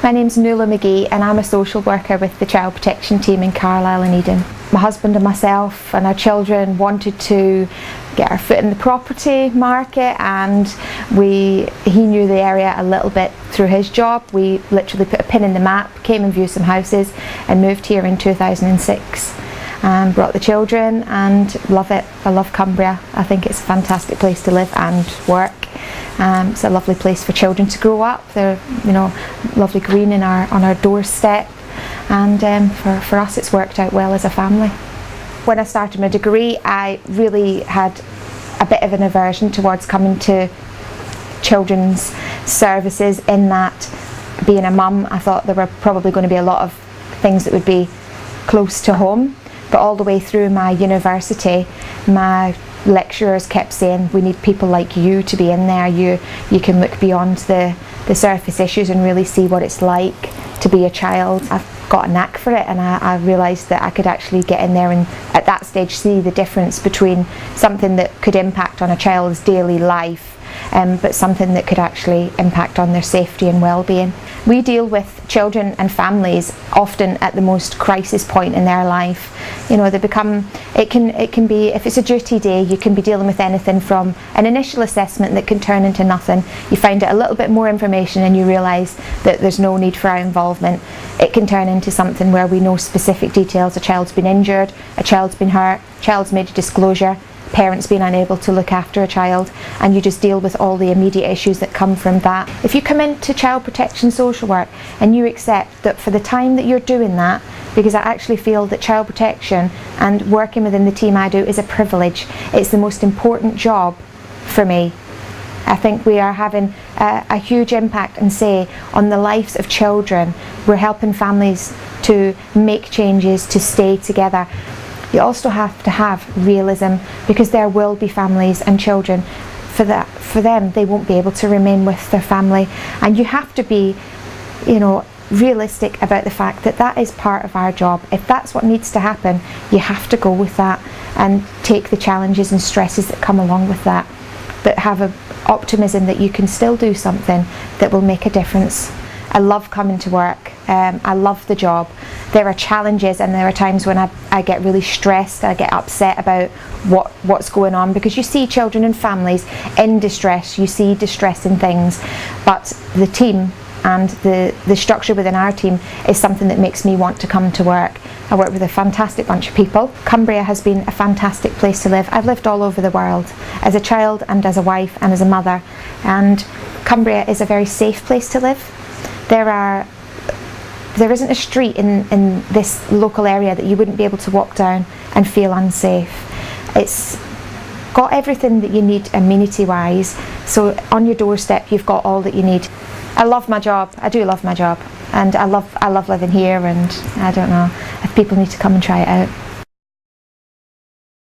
My name's Nuala McGee and I'm a social worker with the Child Protection team in Carlisle and Eden. My husband and myself and our children wanted to get our foot in the property market, and he knew the area a little bit through his job. We literally put a pin in the map, came and viewed some houses and moved here in 2006. Brought the children and love it. I love Cumbria. I think it's a fantastic place to live and work. It's a lovely place for children to grow up. They're, lovely green on our doorstep, and for us it's worked out well as a family. When I started my degree, I really had a bit of an aversion towards coming to children's services, in that, being a mum, I thought there were probably going to be a lot of things that would be close to home. But all the way through my university, my lecturers kept saying, we need people like you to be in there. You can look beyond the surface issues and really see what it's like to be a child. I've got a knack for it, and I realised that I could actually get in there and at that stage see the difference between something that could impact on a child's daily life, but something that could actually impact on their safety and well-being. We deal with children and families often at the most crisis point in their life. It can be, if it's a duty day, you can be dealing with anything from an initial assessment that can turn into nothing. You find out a little bit more information and you realise that there's no need for our involvement. It can turn into something where we know specific details. A child's been injured, a child's been hurt, a child's made a disclosure, parents being unable to look after a child, and you just deal with all the immediate issues that come from that. If you come into child protection social work and you accept that for the time that you're doing that, because I actually feel that child protection and working within the team I do is a privilege, it's the most important job for me. I think we are having a huge impact and say on the lives of children. We're helping families to make changes, to stay together. You also have to have realism, because there will be families and children, for them they won't be able to remain with their family, and you have to be realistic about the fact that that is part of our job. If that's what needs to happen, you have to go with that and take the challenges and stresses that come along with that, but have an optimism that you can still do something that will make a difference. I love coming to work. I love the job. There are challenges and there are times when I get really stressed, I get upset about what's going on, because you see children and families in distress, you see distressing things, but the team and the structure within our team is something that makes me want to come to work. I work with a fantastic bunch of people. Cumbria has been a fantastic place to live. I've lived all over the world as a child and as a wife and as a mother, and Cumbria is a very safe place to live. There isn't a street in this local area that you wouldn't be able to walk down and feel unsafe. It's got everything that you need amenity wise, so on your doorstep you've got all that you need. I love my job. I do love my job, and I love living here, and I don't know, if people need to come and try it out.